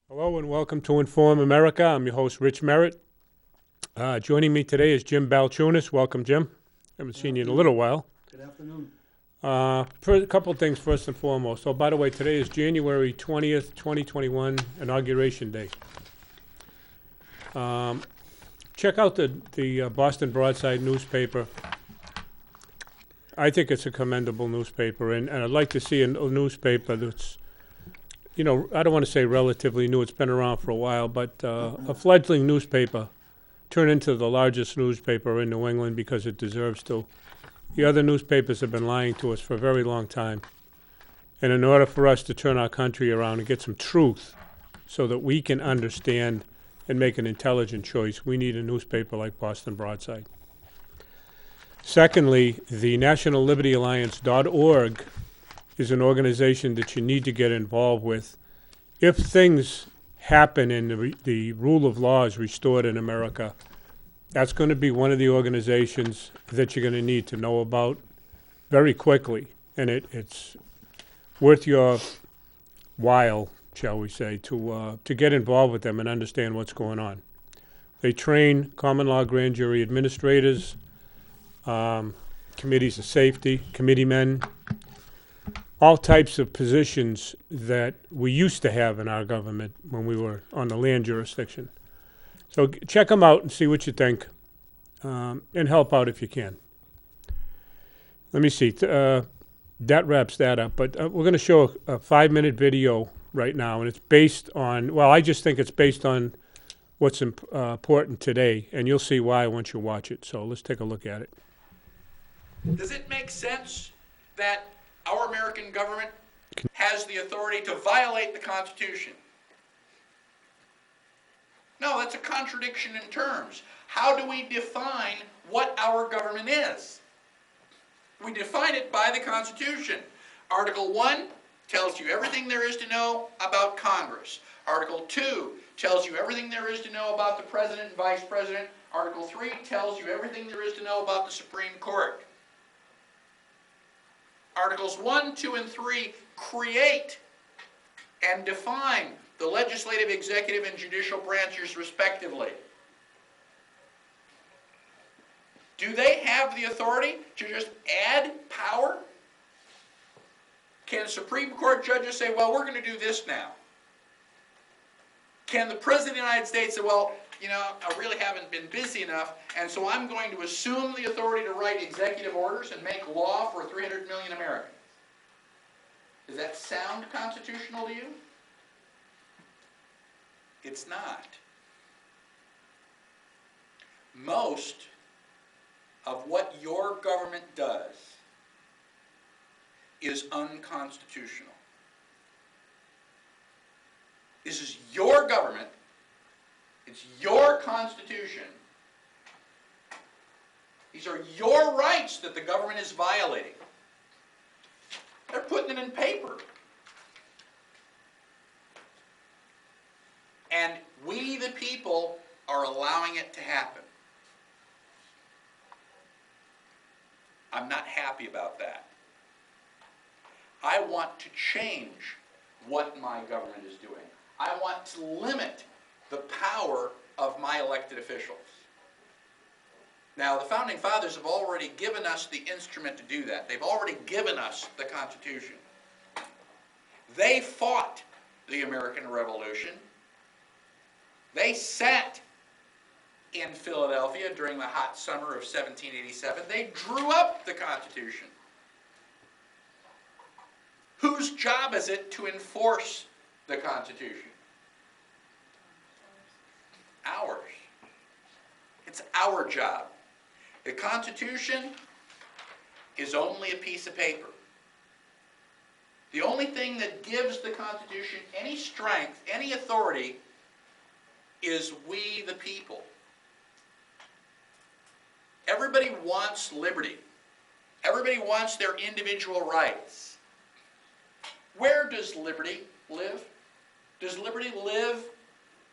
Hello and welcome to Inform America. I'm your host, Rich Merritt. Joining me today is Jim Balchunas. Welcome, Jim. Haven't seen you in a little while. Good afternoon. A couple of things first and foremost. So, by the way, today is January 20th, 2021, Inauguration Day. Check out the Boston Broadside newspaper. I think it's a commendable newspaper, and I'd like to see a newspaper that's, I don't want to say relatively new, it's been around for a while, but a fledgling newspaper turn into the largest newspaper in New England because it deserves to. The other newspapers have been lying to us for a very long time. And in order for us to turn our country around and get some truth so that we can understand and make an intelligent choice, we need a newspaper like Boston Broadside. Secondly, the National Liberty Alliance.org is an organization that you need to get involved with. If things happen and the rule of law is restored in America, that's going to be one of the organizations that you're going to need to know about very quickly. And it's worth your while, shall we say, to get involved with them and understand what's going on. They train common law grand jury administrators, committees of safety, committeemen, all types of positions that we used to have in our government when we were on the land jurisdiction. So check them out and see what you think, and help out if you can. Let me see. That wraps that up. But we're going to show a 5-minute video right now, and it's based on, well, I just think it's based on what's important today, and you'll see why once you watch it. So let's take a look at it. Does it make sense that our American government has the authority to violate the Constitution? No, that's a contradiction in terms. How do we define what our government is? We define it by the Constitution. Article 1 tells you everything there is to know about Congress. Article 2 tells you everything there is to know about the President and Vice President. Article 3 tells you everything there is to know about the Supreme Court. Articles 1, 2, and 3 create and define the legislative, executive, and judicial branches respectively. Do they have the authority to just add power? Can Supreme Court judges say, well, we're going to do this now? Can the President of the United States say, well, I really haven't been busy enough, and so I'm going to assume the authority to write executive orders and make law for 300 million Americans? Does that sound constitutional to you? It's not. Most of what your government does is unconstitutional. This is your government. It's your Constitution. These are your rights that the government is violating. They're putting it in paper. And we, the people, are allowing it to happen. I'm not happy about that. I want to change what my government is doing. I want to limit the power of my elected officials. Now, the Founding Fathers have already given us the instrument to do that. They've already given us the Constitution. They fought the American Revolution. They sat in Philadelphia during the hot summer of 1787. They drew up the Constitution. Whose job is it to enforce the Constitution? Ours. It's our job. The Constitution is only a piece of paper. The only thing that gives the Constitution any strength, any authority, is we the people. Everybody wants liberty. Everybody wants their individual rights. Where does liberty live? Does liberty live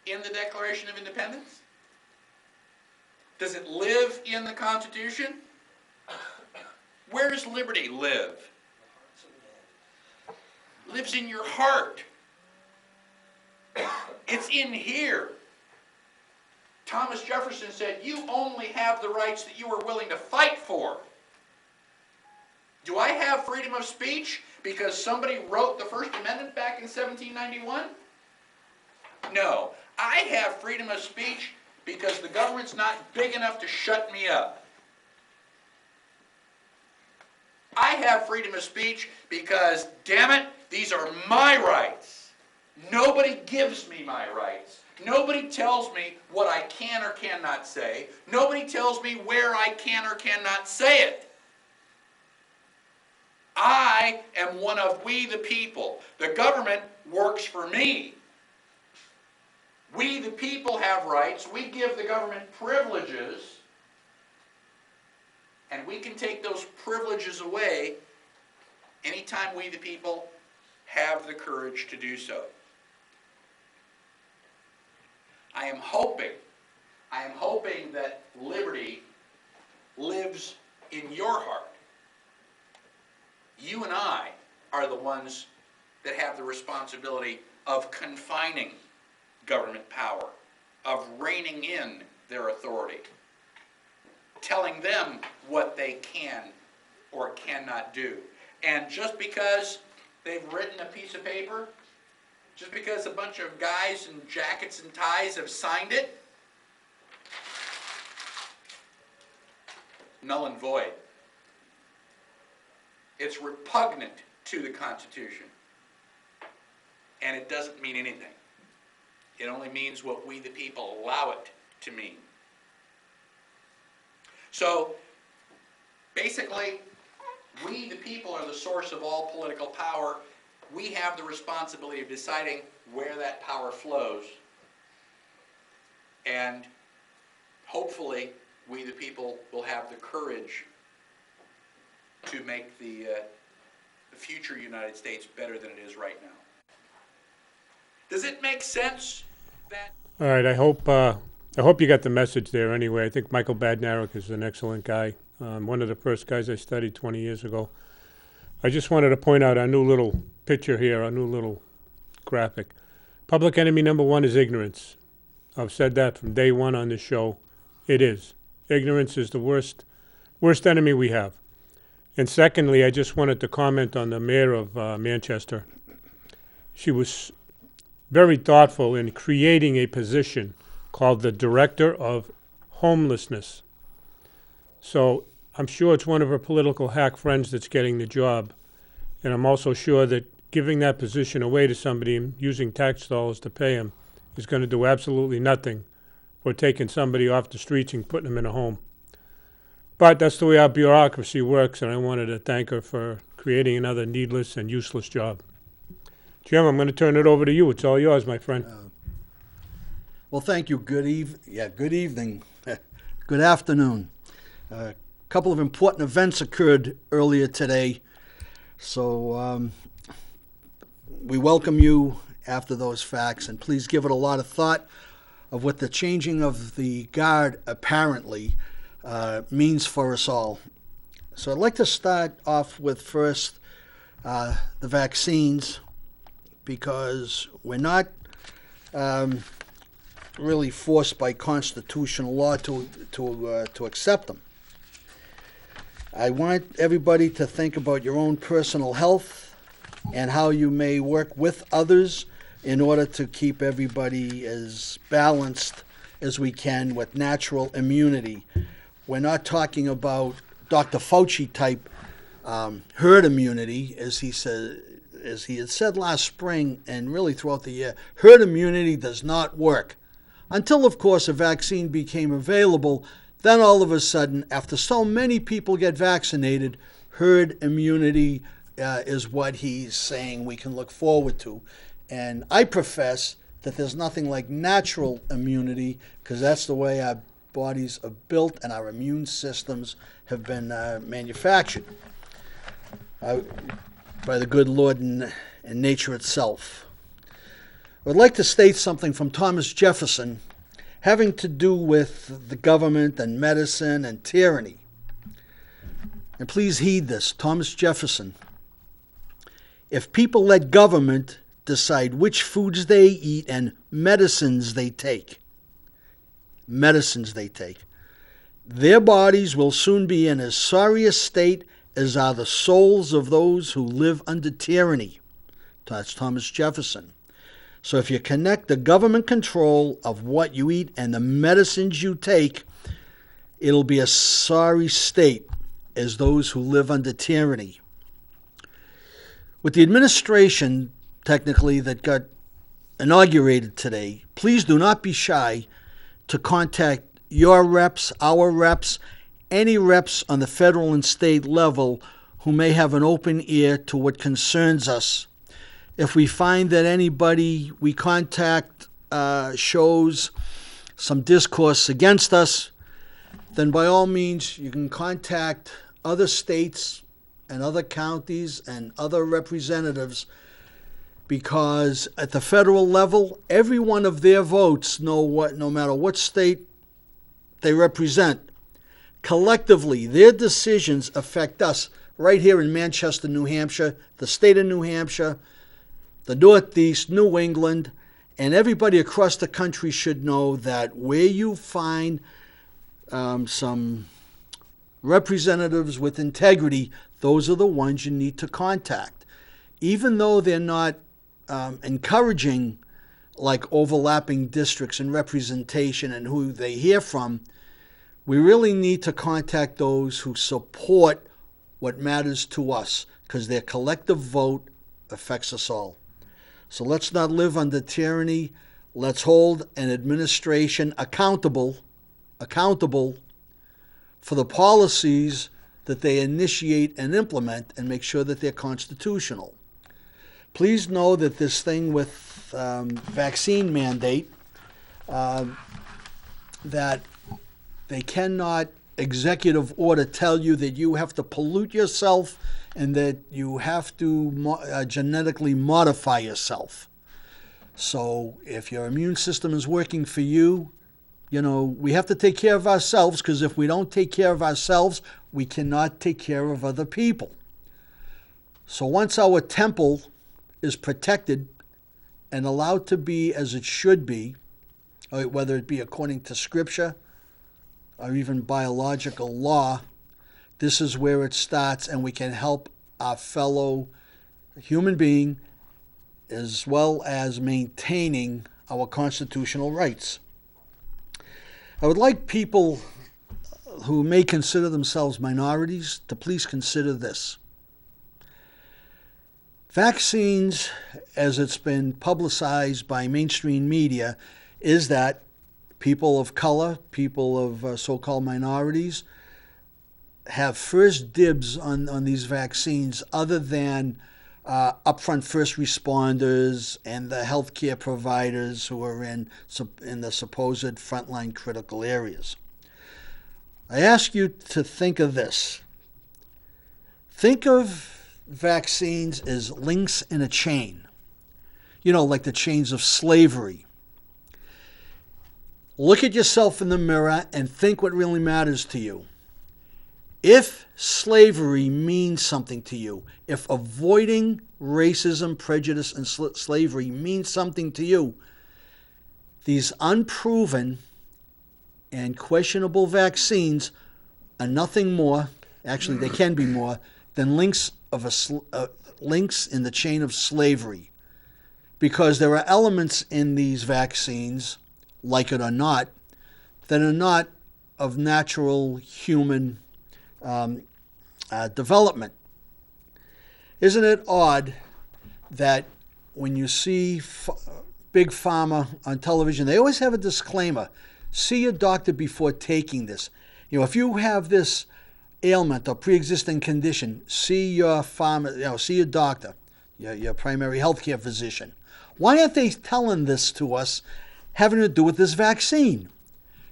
in the Declaration of Independence? Does it live in the Constitution? Where does liberty live? Lives in your heart. It's in here. Thomas Jefferson said, you only have the rights that you are willing to fight for. Do I have freedom of speech because somebody wrote the First Amendment back in 1791? No. I have freedom of speech because the government's not big enough to shut me up. I have freedom of speech because, damn it, these are my rights. Nobody gives me my rights. Nobody tells me what I can or cannot say. Nobody tells me where I can or cannot say it. I am one of we the people. The government works for me. We the people have rights. We give the government privileges. And we can take those privileges away anytime we the people have the courage to do so. I am hoping that liberty lives in your heart. You and I are the ones that have the responsibility of confining government power, of reining in their authority, telling them what they can or cannot do. And just because they've written a piece of paper, just because a bunch of guys in jackets and ties have signed it, null and void. It's repugnant to the Constitution. And it doesn't mean anything. It only means what we the people allow it to mean. So, basically, we the people are the source of all political power. We have the responsibility of deciding where that power flows. And hopefully, we the people will have the courage to make the future United States better than it is right now. Does it make sense that... All right, I hope you got the message there anyway. I think Michael Badnarik is an excellent guy. One of the first guys I studied 20 years ago. I just wanted to point out our new little picture here, our new little graphic. Public enemy number one is ignorance. I've said that from day one on this show. It is. Ignorance is the worst enemy we have. And secondly, I just wanted to comment on the mayor of Manchester. She was very thoughtful in creating a position called the Director of Homelessness. So I'm sure it's one of her political hack friends that's getting the job. And I'm also sure that giving that position away to somebody and using tax dollars to pay him is going to do absolutely nothing for taking somebody off the streets and putting them in a home. But that's the way our bureaucracy works, and I wanted to thank her for creating another needless and useless job. Jim, I'm going to turn it over to you. It's all yours, my friend. Well, thank you. Good evening. Good afternoon. A couple of important events occurred earlier today, so we welcome you after those facts, and please give it a lot of thought of what the changing of the guard apparently means for us all. So I'd like to start off with first the vaccines, because we're not really forced by constitutional law to accept them. I want everybody to think about your own personal health and how you may work with others in order to keep everybody as balanced as we can with natural immunity. We're not talking about Dr. Fauci type herd immunity, as he had said last spring and really throughout the year. Herd immunity does not work. Until, of course, a vaccine became available, then all of a sudden, after so many people get vaccinated, herd immunity is what he's saying we can look forward to. And I profess that there's nothing like natural immunity, because that's the way our bodies are built and our immune systems have been manufactured by the good Lord and nature itself. I would like to state something from Thomas Jefferson having to do with the government and medicine and tyranny. And please heed this, Thomas Jefferson. If people let government decide which foods they eat and medicines they take. Medicines they take. Their bodies will soon be in as sorry a state as are the souls of those who live under tyranny. That's Thomas Jefferson. So if you connect the government control of what you eat and the medicines you take, it'll be a sorry state as those who live under tyranny. With the administration, technically, that got inaugurated today, please do not be shy to contact your reps, our reps, any reps on the federal and state level who may have an open ear to what concerns us. If we find that anybody we contact shows some discourse against us, then by all means you can contact other states and other counties and other representatives, because at the federal level, every one of their votes, no matter what state they represent, collectively their decisions affect us right here in Manchester, New Hampshire, the state of New Hampshire, the Northeast, New England, and everybody across the country should know that where you find some representatives with integrity, those are the ones you need to contact. Even though they're not encouraging like overlapping districts and representation and who they hear from, we really need to contact those who support what matters to us, because their collective vote affects us all. So let's not live under tyranny. Let's hold an administration accountable for the policies that they initiate and implement, and make sure that they're constitutional. Please know that this thing with vaccine mandate, that they cannot executive order tell you that you have to pollute yourself and that you have to genetically modify yourself. So if your immune system is working for you, we have to take care of ourselves, because if we don't take care of ourselves, we cannot take care of other people. So once our temple is protected and allowed to be as it should be, whether it be according to Scripture or even biological law, this is where it starts, and we can help our fellow human being as well as maintaining our constitutional rights. I would like people who may consider themselves minorities to please consider this. Vaccines, as it's been publicized by mainstream media, is that people of color, people of so-called minorities, have first dibs on these vaccines other than upfront first responders and the healthcare providers who are in the supposed frontline critical areas. I ask you to think of this. Think of vaccines as links in a chain, like the chains of slavery. Look at yourself in the mirror and think what really matters to you. If slavery means something to you, if avoiding racism, prejudice, and slavery means something to you, these unproven and questionable vaccines are nothing more, actually they can be more, than links in the chain of slavery. Because there are elements in these vaccines, like it or not, that are not of natural human development. Isn't it odd that when you see Big Pharma on television, they always have a disclaimer: see your doctor before taking this. If you have this ailment or pre-existing condition, see your see your doctor, your primary healthcare physician. Why aren't they telling this to us, having to do with this vaccine?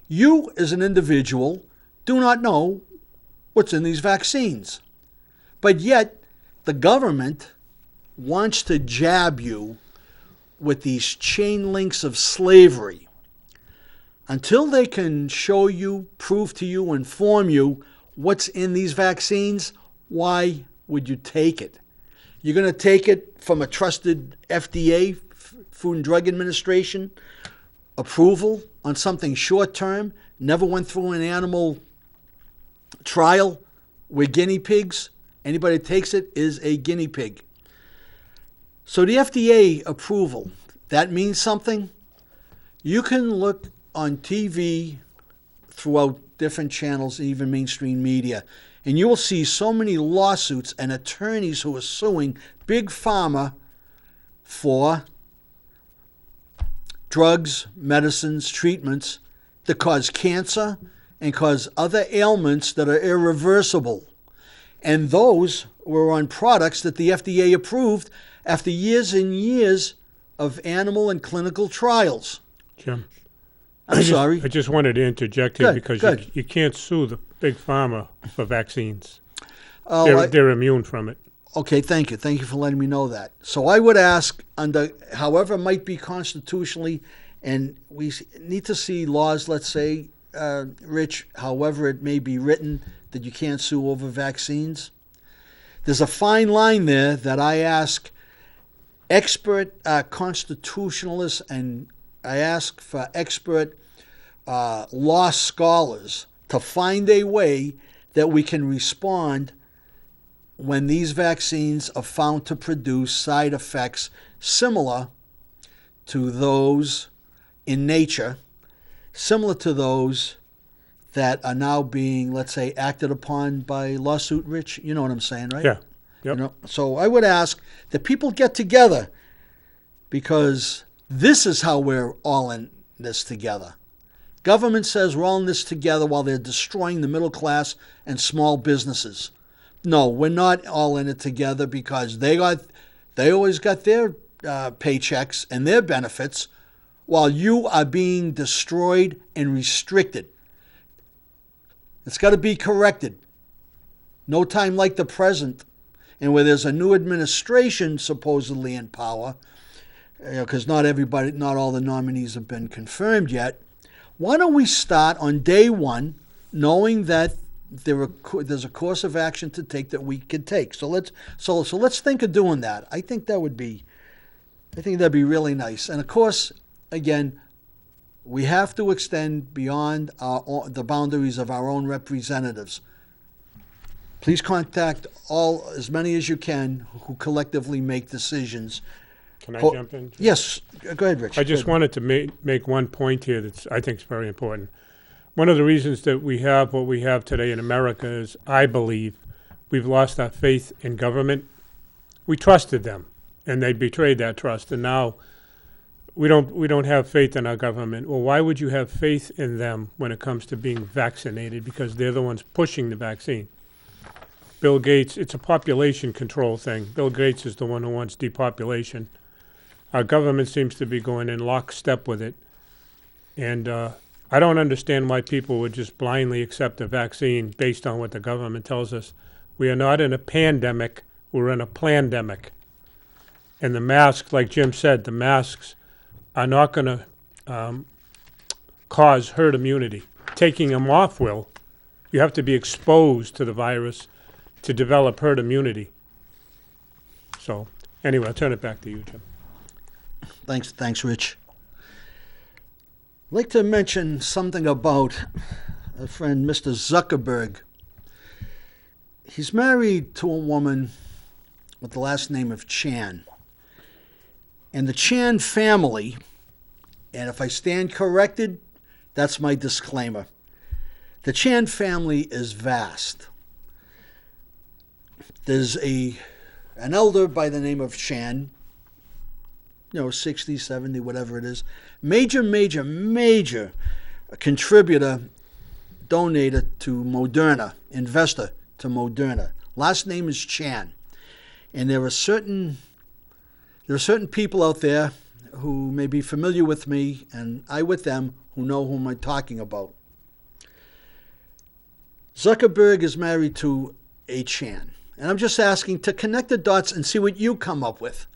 You, as an individual, do not know what's in these vaccines. But yet, the government wants to jab you with these chain links of slavery. Until they can show you, prove to you, inform you what's in these vaccines, why would you take it? You're going to take it from a trusted FDA, Food and Drug Administration, approval on something short-term, never went through an animal trial. We're guinea pigs. Anybody that takes it is a guinea pig. So the FDA approval, that means something. You can look on TV throughout different channels, even mainstream media, and you will see so many lawsuits and attorneys who are suing Big Pharma for drugs, medicines, treatments that cause cancer and cause other ailments that are irreversible. And those were on products that the FDA approved after years and years of animal and clinical trials. Jim, I'm sorry. I just wanted to interject here Good, because good. you can't sue the big pharma for vaccines. Oh, They're immune from it. okay, thank you. Thank you for letting me know that. So I would ask, under however it might be constitutionally, and we need to see laws, let's say, Rich, however it may be written, that you can't sue over vaccines. There's a fine line there that I ask expert constitutionalists, and I ask for expert law scholars to find a way that we can respond when these vaccines are found to produce side effects similar to those in nature, similar to those that are now being, let's say, acted upon by lawsuit, Rich. You know what I'm saying, right? Yeah. Yep. You know? So I would ask that people get together, because this is how we're all in this together. Government says we're all in this together while they're destroying the middle class and small businesses. No, we're not all in it together, because they always got their paychecks and their benefits, while you are being destroyed and restricted. It's got to be corrected. No time like the present, and where there's a new administration supposedly in power, because not all the nominees have been confirmed yet. Why don't we start on day one, knowing that there's a course of action to take that we can take. So let's think of doing that. I think that'd be really nice. And of course, again, we have to extend beyond the boundaries of our own representatives. Please contact as many as you can who collectively make decisions. Can I jump in? Yes, go ahead, Rich. I just wanted to make one point here that I think is very important. One of the reasons that we have what we have today in America is, I believe, we've lost our faith in government. We trusted them, and they betrayed that trust, and now we don't have faith in our government. Well, why would you have faith in them when it comes to being vaccinated? Because they're the ones pushing the vaccine. Bill Gates, it's a population control thing. Bill Gates is the one who wants depopulation. Our government seems to be going in lockstep with it. And I don't understand why people would just blindly accept a vaccine based on what the government tells us. We are not in a pandemic, we're in a plandemic. And the masks, like Jim said, the masks are not going to cause herd immunity. Taking them off will. You have to be exposed to the virus to develop herd immunity. So anyway, I'll turn it back to you, Jim. Thanks, Rich. I'd like to mention something about a friend, Mr. Zuckerberg. He's married to a woman with the last name of Chan. And the Chan family, and if I stand corrected, that's my disclaimer. The Chan family is vast. There's an elder by the name of Chan, 60, 70, whatever it is. Major contributor, donator to Moderna, investor to Moderna. Last name is Chan. And there are certain people out there who may be familiar with me, and I with them, who know whom I'm talking about. Zuckerberg is married to a Chan. And I'm just asking to connect the dots and see what you come up with.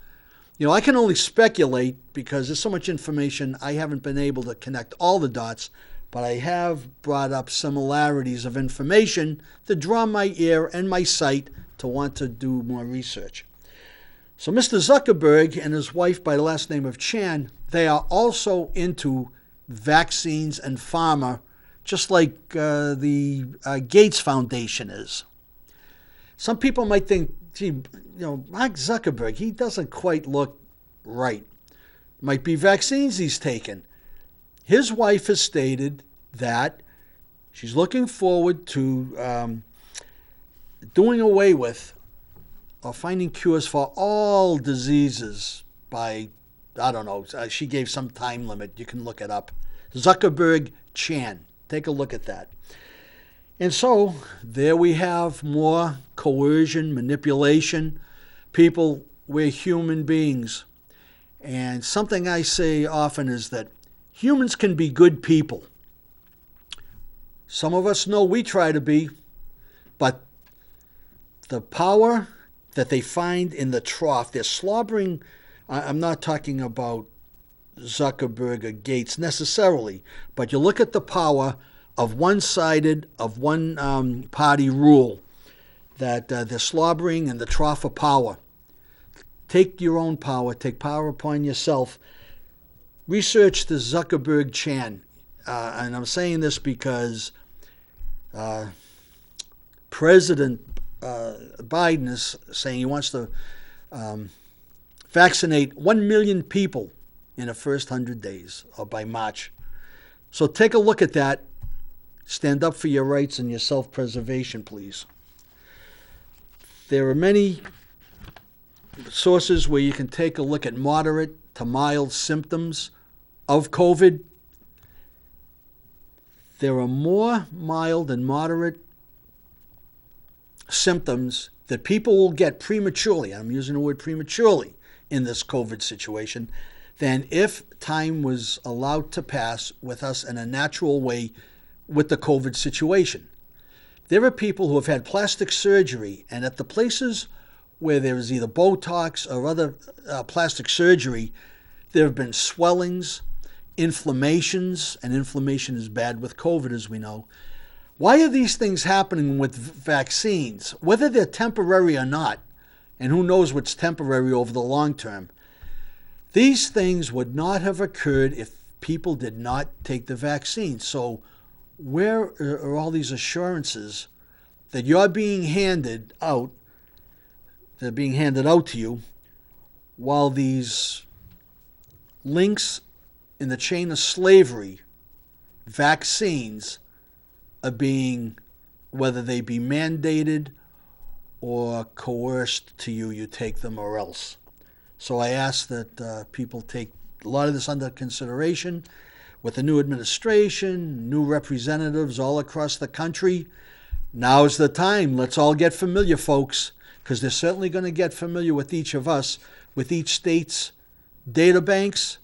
I can only speculate because there's so much information. I haven't been able to connect all the dots, but I have brought up similarities of information that draw my ear and my sight to want to do more research. So Mr. Zuckerberg and his wife by the last name of Chan, they are also into vaccines and pharma, just like the Gates Foundation is. Some people might think, gee, Mark Zuckerberg, he doesn't quite look right. Might be vaccines he's taken. His wife has stated that she's looking forward to doing away with or finding cures for all diseases by, I don't know, she gave some time limit. You can look it up. Zuckerberg Chan. Take a look at that. And so there we have more coercion, manipulation. People, we're human beings. And something I say often is that humans can be good people. Some of us know we try to be, but the power that they find in the trough, they're slobbering. I'm not talking about Zuckerberg or Gates necessarily, but you look at the power of one-sided, of one-party rule, that they're slobbering in the trough of power. Take your own power. Take power upon yourself. Research the Zuckerberg Chan. And I'm saying this because President Biden is saying he wants to vaccinate 1 million people in the first 100 days or by March. So take a look at that. Stand up for your rights and your self-preservation, please. There are many sources where you can take a look at moderate to mild symptoms of COVID. There are more mild and moderate symptoms that people will get prematurely, I'm using the word prematurely, in this COVID situation, than if time was allowed to pass with us in a natural way with the COVID situation. There are people who have had plastic surgery, and at the places where there is either Botox or other plastic surgery, there have been swellings, inflammations, and inflammation is bad with COVID, as we know. Why are these things happening with vaccines? Whether they're temporary or not, and who knows what's temporary over the long term, these things would not have occurred if people did not take the vaccine. So where are all these assurances that you're being handed out, they're being handed out to you, while these links in the chain of slavery, vaccines, are being, whether they be mandated or coerced to you, you take them or else. So I ask that people take a lot of this under consideration. With the new administration, new representatives all across the country, now's the time. Let's all get familiar, folks, because they're certainly going to get familiar with each of us, with each state's data banks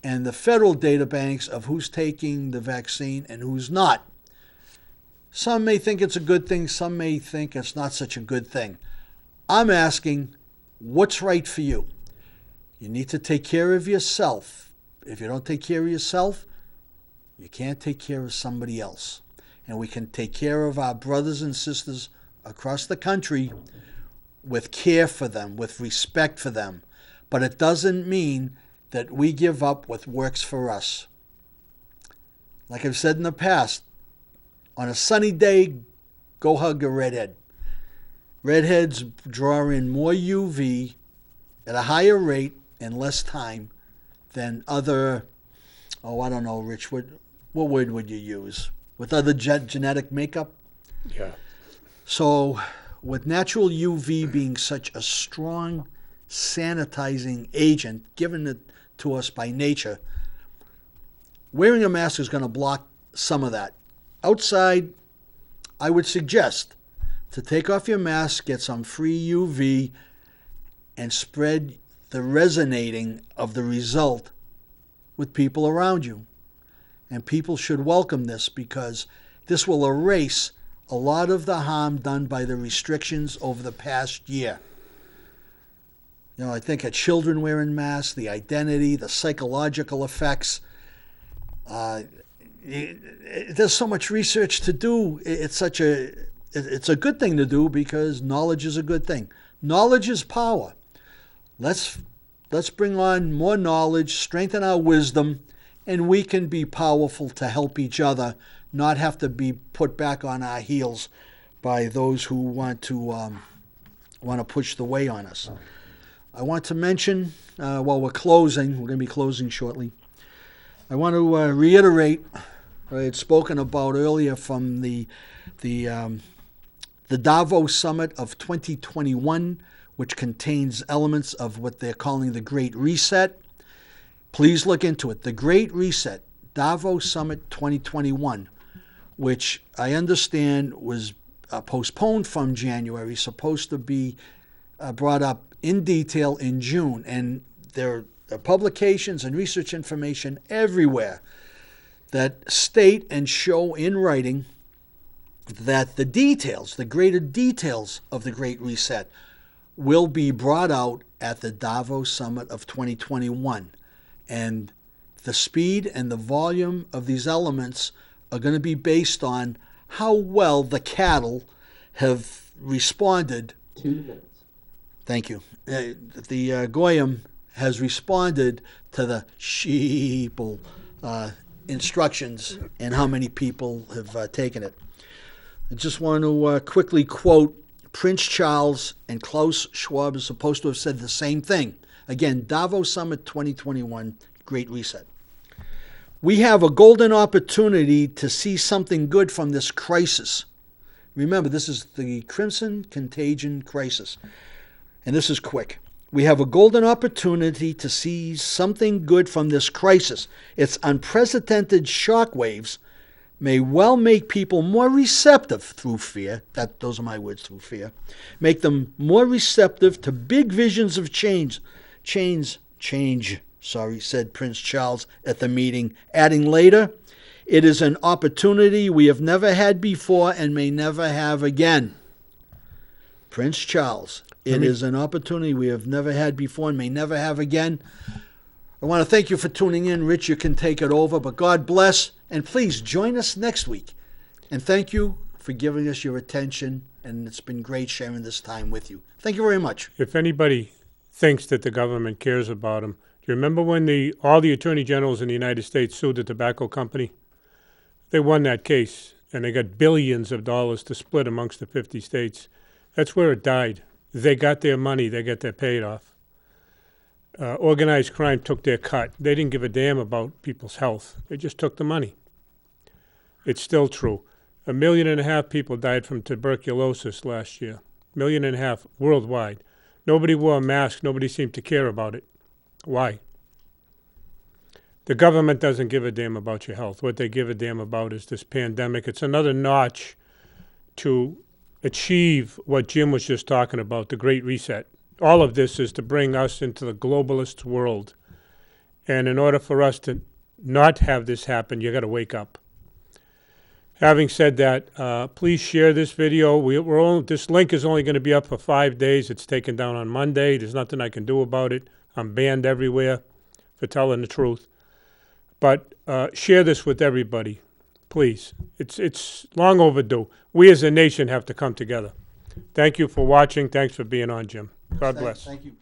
and the federal data banks of who's taking the vaccine and who's not. Some may think it's a good thing. Some may think it's not such a good thing. I'm asking, what's right for you? You need to take care of yourself. If you don't take care of yourself, you can't take care of somebody else. And we can take care of our brothers and sisters across the country with care for them, with respect for them. But it doesn't mean that we give up what works for us. Like I've said in the past, on a sunny day, go hug a redhead. Redheads draw in more UV at a higher rate in less time than other, I don't know, Rich, what word would you use? With other genetic makeup? Yeah. So with natural UV being such a strong sanitizing agent given it to us by nature, wearing a mask is going to block some of that. Outside, I would suggest to take off your mask, get some free UV, and spread the resonating of the result with people around you. And people should welcome this because this will erase a lot of the harm done by the restrictions over the past year. I think of children wearing masks, the identity, the psychological effects. There's so much research to do. It's a good thing to do because knowledge is a good thing. Knowledge is power. Let's bring on more knowledge, strengthen our wisdom, and we can be powerful to help each other, not have to be put back on our heels by those who want to push the way on us. I want to mention, while we're closing, we're going to be closing shortly, I want to reiterate what I had spoken about earlier from the Davos Summit of 2021, which contains elements of what they're calling the Great Reset. Please look into it. The Great Reset, Davos Summit 2021, which I understand was postponed from January, supposed to be brought up in detail in June. And there are publications and research information everywhere that state and show in writing that the details, the greater details of the Great Reset will be brought out at the Davos Summit of 2021. And the speed and the volume of these elements are going to be based on how well the cattle have responded. 2 minutes. Thank you. The Goyim has responded to the sheeple instructions and how many people have taken it. I just want to quickly quote Prince Charles and Klaus Schwab is supposed to have said the same thing. Again, Davos Summit 2021, Great Reset. We have a golden opportunity to see something good from this crisis. Remember, this is the Crimson Contagion Crisis, and this is quick. We have a golden opportunity to see something good from this crisis. Its unprecedented shockwaves may well make people more receptive through fear. Those are my words, through fear. Make them more receptive to big visions of change, said Prince Charles at the meeting, adding later, it is an opportunity we have never had before and may never have again. Prince Charles, it is an opportunity we have never had before and may never have again. I want to thank you for tuning in. Rich, you can take it over, but God bless. And please join us next week. And thank you for giving us your attention, and it's been great sharing this time with you. Thank you very much. If anybody thinks that the government cares about them, do you remember when all the attorney generals in the United States sued the tobacco company? They won that case, and they got billions of dollars to split amongst the 50 states. That's where it died. They got their money. They got their paid off. Organized crime took their cut. They didn't give a damn about people's health. They just took the money. It's still true. 1.5 million people died from tuberculosis last year. 1.5 million worldwide. Nobody wore a mask. Nobody seemed to care about it. Why? The government doesn't give a damn about your health. What they give a damn about is this pandemic. It's another notch to achieve what Jim was just talking about, the Great Reset. All of this is to bring us into the globalist world. And in order for us to not have this happen, you got to wake up. Having said that, please share this video. This link is only going to be up for 5 days. It's taken down on Monday. There's nothing I can do about it. I'm banned everywhere for telling the truth. But share this with everybody, please. It's long overdue. We as a nation have to come together. Thank you for watching. Thanks for being on, Jim. God bless. Thank you.